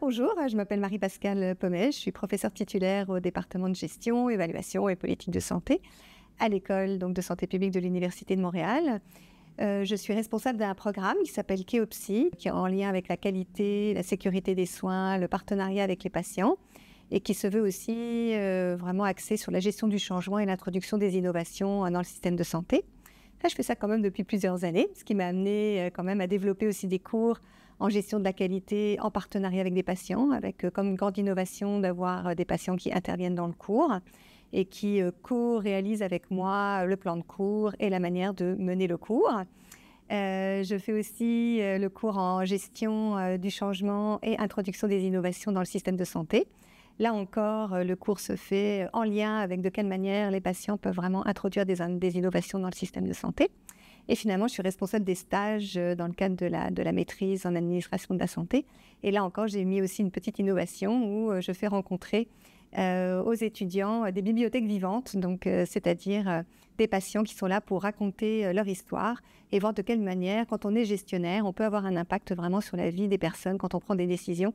Bonjour, je m'appelle Marie-Pascale Pommet, je suis professeure titulaire au département de gestion, évaluation et politique de santé à l'école de santé publique de l'Université de Montréal. Je suis responsable d'un programme qui s'appelle Keopsy, qui est en lien avec la qualité, la sécurité des soins, le partenariat avec les patients et qui se veut aussi vraiment axé sur la gestion du changement et l'introduction des innovations dans le système de santé. Je fais ça quand même depuis plusieurs années, ce qui m'a amené quand même à développer aussi des cours en gestion de la qualité en partenariat avec des patients, avec comme une grande innovation d'avoir des patients qui interviennent dans le cours et qui co-réalisent avec moi le plan de cours et la manière de mener le cours. Je fais aussi le cours en gestion du changement et introduction des innovations dans le système de santé. Là encore, le cours se fait en lien avec de quelle manière les patients peuvent vraiment introduire des innovations dans le système de santé. Et finalement, je suis responsable des stages dans le cadre de la maîtrise en administration de la santé. Et là encore, j'ai mis aussi une petite innovation où je fais rencontrer aux étudiants des bibliothèques vivantes, c'est-à-dire des patients qui sont là pour raconter leur histoire et voir de quelle manière, quand on est gestionnaire, on peut avoir un impact vraiment sur la vie des personnes quand on prend des décisions.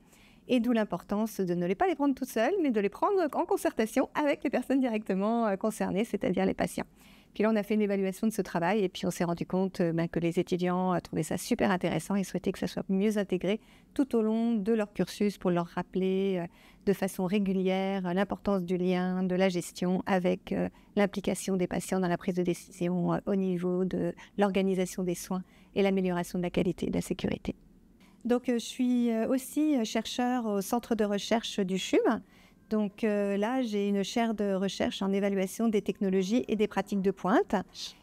Et d'où l'importance de ne pas les prendre toutes seules, mais de les prendre en concertation avec les personnes directement concernées, c'est-à-dire les patients. Puis là, on a fait une évaluation de ce travail et puis on s'est rendu compte que les étudiants trouvaient ça super intéressant et souhaitaient que ça soit mieux intégré tout au long de leur cursus pour leur rappeler de façon régulière l'importance du lien, de la gestion avec l'implication des patients dans la prise de décision au niveau de l'organisation des soins et l'amélioration de la qualité et de la sécurité. Donc, je suis aussi chercheur au centre de recherche du CHUM. Donc là, j'ai une chaire de recherche en évaluation des technologies et des pratiques de pointe.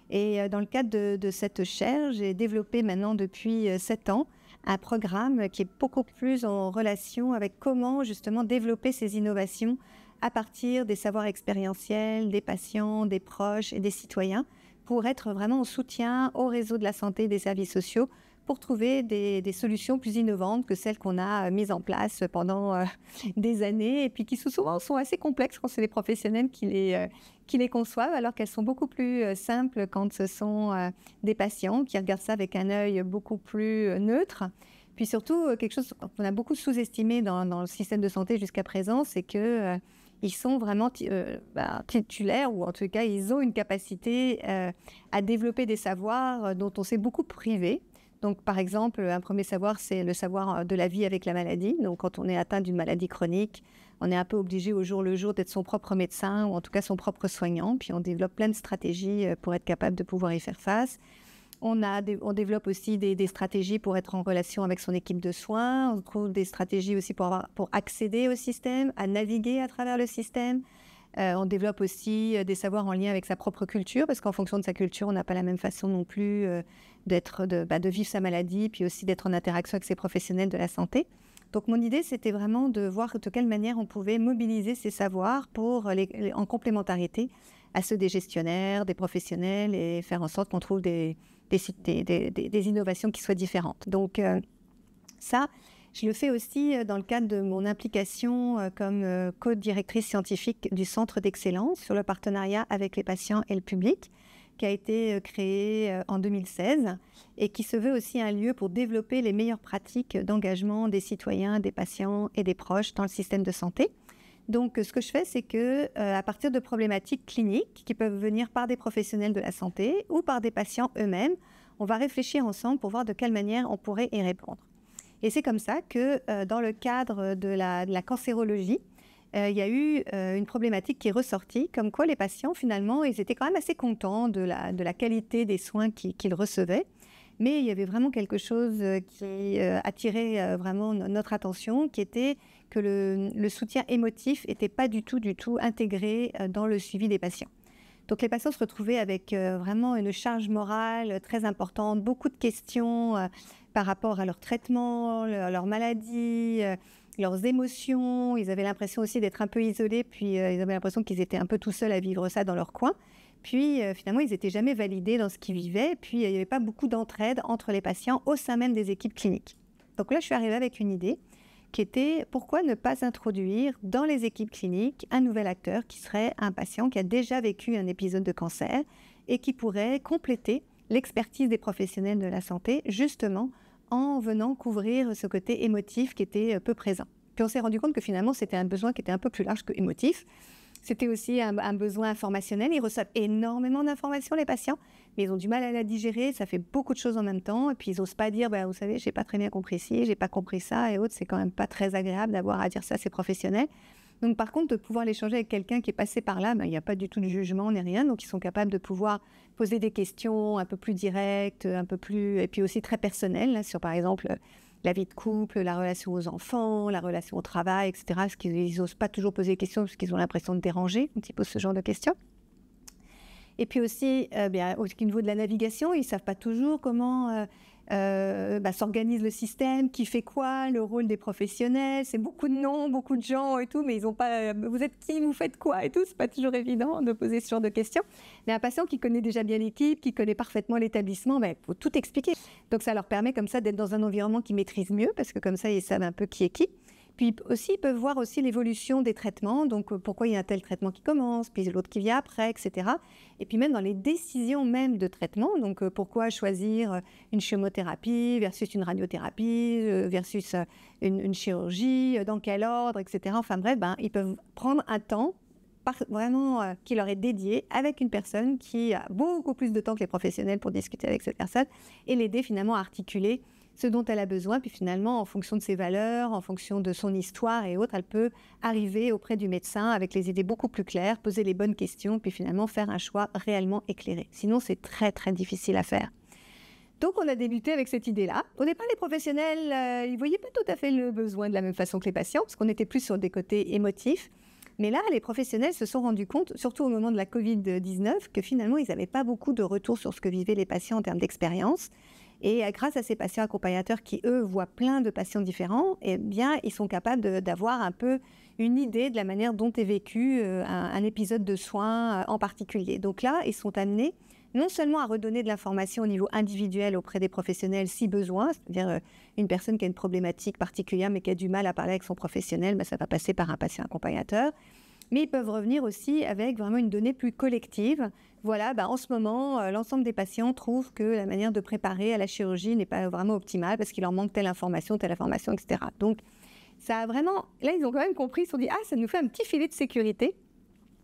Et dans le cadre de cette chaire, j'ai développé maintenant depuis 7 ans un programme qui est beaucoup plus en relation avec comment justement développer ces innovations à partir des savoirs expérientiels, des patients, des proches et des citoyens pour être vraiment en soutien au réseau de la santé et des services sociaux pour trouver des solutions plus innovantes que celles qu'on a mises en place pendant des années et puis qui souvent sont assez complexes quand c'est les professionnels qui les conçoivent, alors qu'elles sont beaucoup plus simples quand ce sont des patients qui regardent ça avec un œil beaucoup plus neutre. Puis surtout, quelque chose qu'on a beaucoup sous-estimé dans le système de santé jusqu'à présent, c'est que ils sont vraiment titulaires, ou en tout cas, ils ont une capacité à développer des savoirs dont on s'est beaucoup privé. Donc, par exemple, un premier savoir, c'est le savoir de la vie avec la maladie. Donc, quand on est atteint d'une maladie chronique, on est un peu obligé au jour le jour d'être son propre médecin ou en tout cas son propre soignant. Puis, on développe plein de stratégies pour être capable de pouvoir y faire face. On développe aussi des stratégies pour être en relation avec son équipe de soins. On trouve des stratégies aussi pour accéder au système, à naviguer à travers le système. On développe aussi des savoirs en lien avec sa propre culture, parce qu'en fonction de sa culture, on n'a pas la même façon non plus de vivre sa maladie, puis aussi d'être en interaction avec ses professionnels de la santé. Donc mon idée, c'était vraiment de voir de quelle manière on pouvait mobiliser ces savoirs en complémentarité à ceux des gestionnaires, des professionnels, et faire en sorte qu'on trouve des innovations qui soient différentes. Donc ça, je le fais aussi dans le cadre de mon implication comme co-directrice scientifique du Centre d'excellence sur le partenariat avec les patients et le public, qui a été créé en 2016 et qui se veut aussi un lieu pour développer les meilleures pratiques d'engagement des citoyens, des patients et des proches dans le système de santé. Donc, ce que je fais, c'est que à partir de problématiques cliniques qui peuvent venir par des professionnels de la santé ou par des patients eux-mêmes, on va réfléchir ensemble pour voir de quelle manière on pourrait y répondre. Et c'est comme ça que dans le cadre de la cancérologie, il y a eu une problématique qui est ressortie, comme quoi les patients, finalement, ils étaient quand même assez contents de la qualité des soins qu'ils recevaient. Mais il y avait vraiment quelque chose qui attirait vraiment notre attention, qui était que le soutien émotif n'était pas du tout intégré dans le suivi des patients. Donc les patients se retrouvaient avec vraiment une charge morale très importante, beaucoup de questions par rapport à leur traitement, leur maladie, leurs émotions. Ils avaient l'impression aussi d'être un peu isolés, puis ils avaient l'impression qu'ils étaient un peu tout seuls à vivre ça dans leur coin. Puis finalement, ils n'étaient jamais validés dans ce qu'ils vivaient, puis il n'y avait pas beaucoup d'entraide entre les patients au sein même des équipes cliniques. Donc là, je suis arrivée avec une idée qui était pourquoi ne pas introduire dans les équipes cliniques un nouvel acteur qui serait un patient qui a déjà vécu un épisode de cancer et qui pourrait compléter l'expertise des professionnels de la santé, justement en venant couvrir ce côté émotif qui était peu présent. Puis on s'est rendu compte que finalement, c'était un besoin qui était un peu plus large que émotif. C'était aussi un besoin informationnel. Ils reçoivent énormément d'informations, les patients, mais ils ont du mal à la digérer. Ça fait beaucoup de choses en même temps. Et puis, ils n'osent pas dire, bah, vous savez, je n'ai pas très bien compris ci, je n'ai pas compris ça et autres. C'est quand même pas très agréable d'avoir à dire ça à ses professionnels. Donc, par contre, de pouvoir l'échanger avec quelqu'un qui est passé par là, il n'y a pas du tout de jugement ni rien. Donc, ils sont capables de pouvoir poser des questions un peu plus directes, un peu plus, et puis aussi très personnelles, là, sur, par exemple, la vie de couple, la relation aux enfants, la relation au travail, etc. Parce qu'ils n'osent pas toujours poser des questions parce qu'ils ont l'impression de déranger quand ils posent ce genre de questions. Et puis aussi, au niveau de la navigation, ils ne savent pas toujours comment s'organise le système, qui fait quoi, le rôle des professionnels. C'est beaucoup de noms, beaucoup de gens et tout, mais ils n'ont pas vous êtes qui, vous faites quoi et tout. C'est pas toujours évident de poser ce genre de questions. Mais un patient qui connaît déjà bien l'équipe, qui connaît parfaitement l'établissement, il faut tout expliquer. Donc ça leur permet comme ça d'être dans un environnement qu'ils maîtrisent mieux, parce que comme ça, ils savent un peu qui est qui. Puis aussi, ils peuvent voir aussi l'évolution des traitements, donc pourquoi il y a un tel traitement qui commence, puis l'autre qui vient après, etc. Et puis même dans les décisions même de traitement, donc pourquoi choisir une chimiothérapie versus une radiothérapie, versus une chirurgie, dans quel ordre, etc. Enfin bref, ils peuvent prendre un temps vraiment qui leur est dédié avec une personne qui a beaucoup plus de temps que les professionnels pour discuter avec cette personne et l'aider finalement à articuler ce dont elle a besoin, puis finalement, en fonction de ses valeurs, en fonction de son histoire et autres, elle peut arriver auprès du médecin avec les idées beaucoup plus claires, poser les bonnes questions, puis finalement faire un choix réellement éclairé. Sinon, c'est très, très difficile à faire. Donc, on a débuté avec cette idée-là. Au départ, les professionnels, ils ne voyaient pas tout à fait le besoin de la même façon que les patients, parce qu'on était plus sur des côtés émotifs. Mais là, les professionnels se sont rendus compte, surtout au moment de la Covid-19, que finalement, ils n'avaient pas beaucoup de retour sur ce que vivaient les patients en termes d'expérience. Et grâce à ces patients accompagnateurs qui, eux, voient plein de patients différents, eh bien, ils sont capables d'avoir un peu une idée de la manière dont est vécu un épisode de soins en particulier. Donc là, ils sont amenés non seulement à redonner de l'information au niveau individuel auprès des professionnels si besoin, c'est-à-dire une personne qui a une problématique particulière mais qui a du mal à parler avec son professionnel, ça va passer par un patient accompagnateur. Mais ils peuvent revenir aussi avec vraiment une donnée plus collective. Voilà, en ce moment, l'ensemble des patients trouvent que la manière de préparer à la chirurgie n'est pas vraiment optimale parce qu'il leur manque telle information, etc. Donc, ça a vraiment... Là, ils ont quand même compris, ils se sont dit, ça nous fait un petit filet de sécurité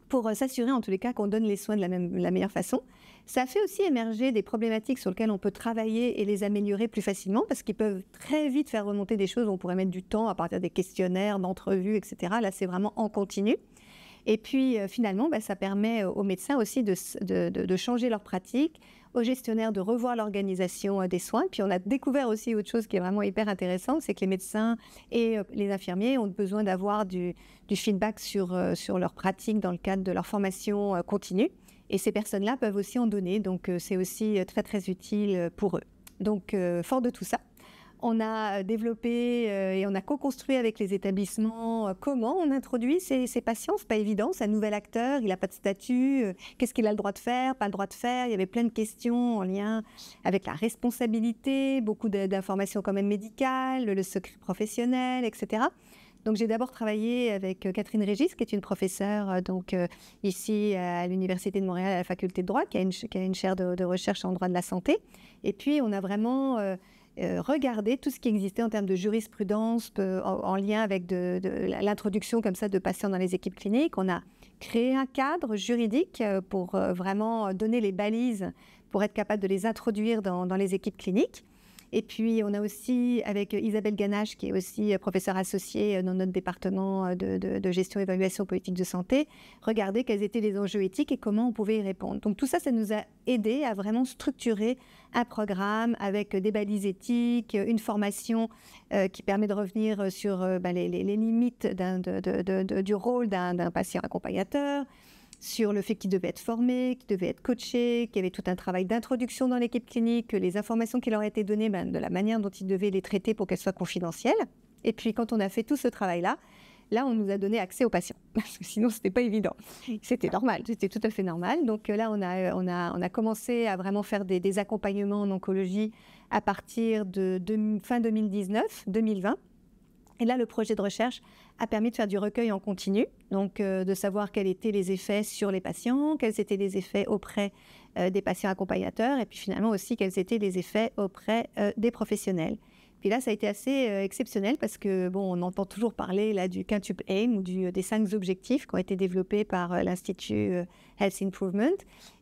pour s'assurer en tous les cas qu'on donne les soins de la meilleure façon. Ça fait aussi émerger des problématiques sur lesquelles on peut travailler et les améliorer plus facilement parce qu'ils peuvent très vite faire remonter des choses où on pourrait mettre du temps à partir des questionnaires, d'entrevues, etc. Là, c'est vraiment en continu. Et puis, finalement, ça permet aux médecins aussi de changer leur pratique, aux gestionnaires de revoir l'organisation des soins. Puis, on a découvert aussi autre chose qui est vraiment hyper intéressante, c'est que les médecins et les infirmiers ont besoin d'avoir du feedback sur leur pratique dans le cadre de leur formation continue. Et ces personnes-là peuvent aussi en donner. Donc, c'est aussi très, très utile pour eux. Donc, fort de tout ça, on a développé et on a co-construit avec les établissements comment on introduit ces patients. C'est pas évident, c'est un nouvel acteur, il n'a pas de statut, qu'est-ce qu'il a le droit de faire, pas le droit de faire. Il y avait plein de questions en lien avec la responsabilité, beaucoup d'informations quand même médicales, le secret professionnel, etc. Donc, j'ai d'abord travaillé avec Catherine Régis, qui est une professeure ici à l'Université de Montréal, à la Faculté de droit, qui a une chaire de recherche en droit de la santé. Et puis, on a vraiment... regarder tout ce qui existait en termes de jurisprudence en lien avec l'introduction comme ça de patients dans les équipes cliniques. On a créé un cadre juridique pour vraiment donner les balises pour être capable de les introduire dans les équipes cliniques. Et puis, on a aussi, avec Isabelle Ganache, qui est aussi professeure associée dans notre département de gestion et évaluation politique de santé, regarder quels étaient les enjeux éthiques et comment on pouvait y répondre. Donc, tout ça, ça nous a aidé à vraiment structurer un programme avec des balises éthiques, une formation qui permet de revenir sur les limites du rôle d'un patient accompagnateur, sur le fait qu'il devait être formé, qu'il devait être coaché, qu'il y avait tout un travail d'introduction dans l'équipe clinique, que les informations qui leur étaient données, de la manière dont ils devaient les traiter pour qu'elles soient confidentielles. Et puis, quand on a fait tout ce travail-là, on nous a donné accès aux patients, parce que sinon, ce n'était pas évident. C'était normal, c'était tout à fait normal. Donc là, on a commencé à vraiment faire des accompagnements en oncologie à partir de fin 2019-2020. Et là, le projet de recherche a permis de faire du recueil en continu, donc de savoir quels étaient les effets sur les patients, quels étaient les effets auprès des patients accompagnateurs, et puis finalement aussi quels étaient les effets auprès des professionnels. Puis là, ça a été assez exceptionnel parce que, bon, on entend toujours parler là, du Quintuple Aim ou des 5 objectifs qui ont été développés par l'Institut Health Improvement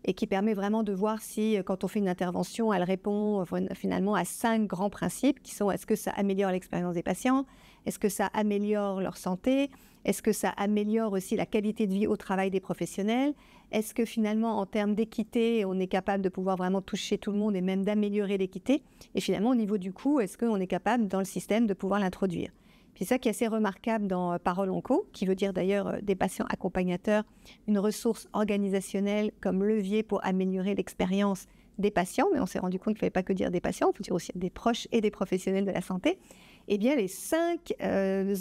et qui permet vraiment de voir si, quand on fait une intervention, elle répond finalement à 5 grands principes qui sont: est-ce que ça améliore l'expérience des patients? Est-ce que ça améliore leur santé? Est-ce que ça améliore aussi la qualité de vie au travail des professionnels? Est-ce que finalement, en termes d'équité, on est capable de pouvoir vraiment toucher tout le monde et même d'améliorer l'équité? Et finalement, au niveau du coût, est-ce qu'on est capable dans le système de pouvoir l'introduire? Puis ça qui est assez remarquable dans Parole Onco, qui veut dire d'ailleurs des patients accompagnateurs, une ressource organisationnelle comme levier pour améliorer l'expérience des patients, mais on s'est rendu compte qu'il ne fallait pas que dire des patients, il faut dire aussi des proches et des professionnels de la santé. Eh bien, les 5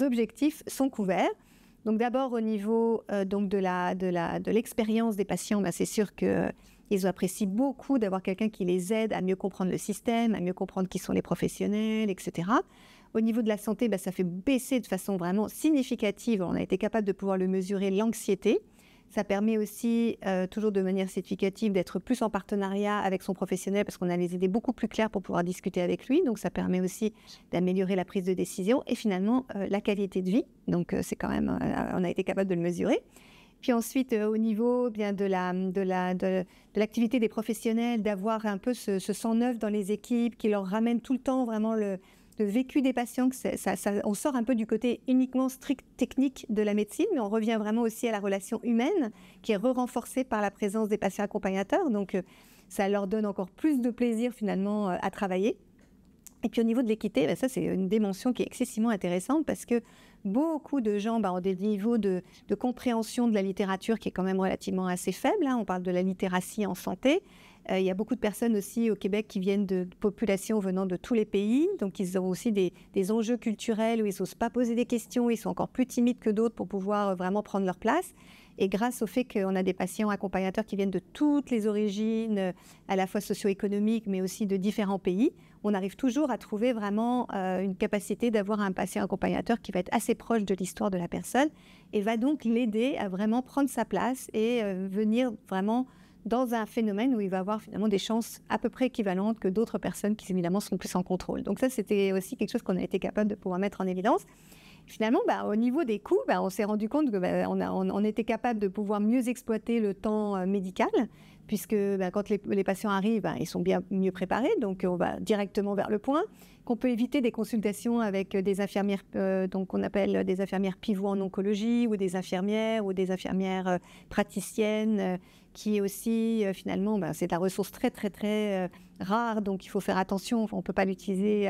objectifs sont couverts. Donc d'abord au niveau donc de l'expérience des patients, c'est sûr qu'ils apprécient beaucoup d'avoir quelqu'un qui les aide à mieux comprendre le système, à mieux comprendre qui sont les professionnels, etc. Au niveau de la santé, ça fait baisser de façon vraiment significative, on a été capable de pouvoir le mesurer, l'anxiété. Ça permet aussi, toujours de manière significative, d'être plus en partenariat avec son professionnel parce qu'on a les idées beaucoup plus claires pour pouvoir discuter avec lui. Donc, ça permet aussi d'améliorer la prise de décision et finalement la qualité de vie. Donc, c'est quand même, on a été capable de le mesurer. Puis ensuite, au niveau bien de l'activité des professionnels, d'avoir un peu ce sang neuf dans les équipes qui leur ramène tout le temps vraiment le vécu des patients, on sort un peu du côté uniquement strict technique de la médecine, mais on revient vraiment aussi à la relation humaine qui est renforcée par la présence des patients accompagnateurs. Donc, ça leur donne encore plus de plaisir finalement à travailler. Et puis au niveau de l'équité, ça c'est une dimension qui est excessivement intéressante parce que beaucoup de gens ont des niveaux de compréhension de la littérature qui est quand même relativement assez faible. On parle de la littératie en santé. Il y a beaucoup de personnes aussi au Québec qui viennent de populations venant de tous les pays. Donc, ils ont aussi des enjeux culturels où ils n'osent pas poser des questions. Ils sont encore plus timides que d'autres pour pouvoir vraiment prendre leur place. Et grâce au fait qu'on a des patients accompagnateurs qui viennent de toutes les origines, à la fois socio-économiques, mais aussi de différents pays, on arrive toujours à trouver vraiment une capacité d'avoir un patient accompagnateur qui va être assez proche de l'histoire de la personne et va donc l'aider à vraiment prendre sa place et venir vraiment dans un phénomène où il va avoir finalement des chances à peu près équivalentes que d'autres personnes qui évidemment sont plus en contrôle. Donc ça, c'était aussi quelque chose qu'on a été capable de pouvoir mettre en évidence. Finalement, au niveau des coûts, on s'est rendu compte que on était capable de pouvoir mieux exploiter le temps médical, puisque quand les patients arrivent, ils sont bien mieux préparés, donc on va directement vers le point, qu'on peut éviter des consultations avec des infirmières, donc on appelle des infirmières pivots en oncologie, ou des infirmières praticiennes, qui aussi, finalement, c'est la ressource très, très, très rare, donc il faut faire attention, on ne peut pas l'utiliser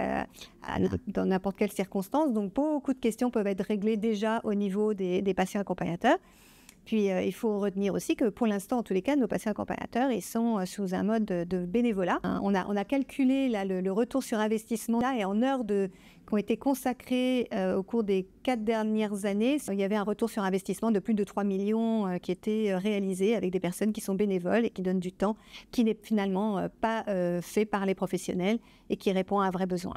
dans n'importe quelle circonstance. Donc beaucoup de questions peuvent être réglées déjà au niveau des patients accompagnateurs. Puis, il faut retenir aussi que pour l'instant, en tous les cas, nos patients accompagnateurs, ils sont sous un mode de bénévolat. On a calculé là, le retour sur investissement là, et en heures qui ont été consacrées au cours des 4 dernières années, il y avait un retour sur investissement de plus de 3 millions qui était réalisé avec des personnes qui sont bénévoles et qui donnent du temps qui n'est finalement pas fait par les professionnels et qui répond à un vrai besoin.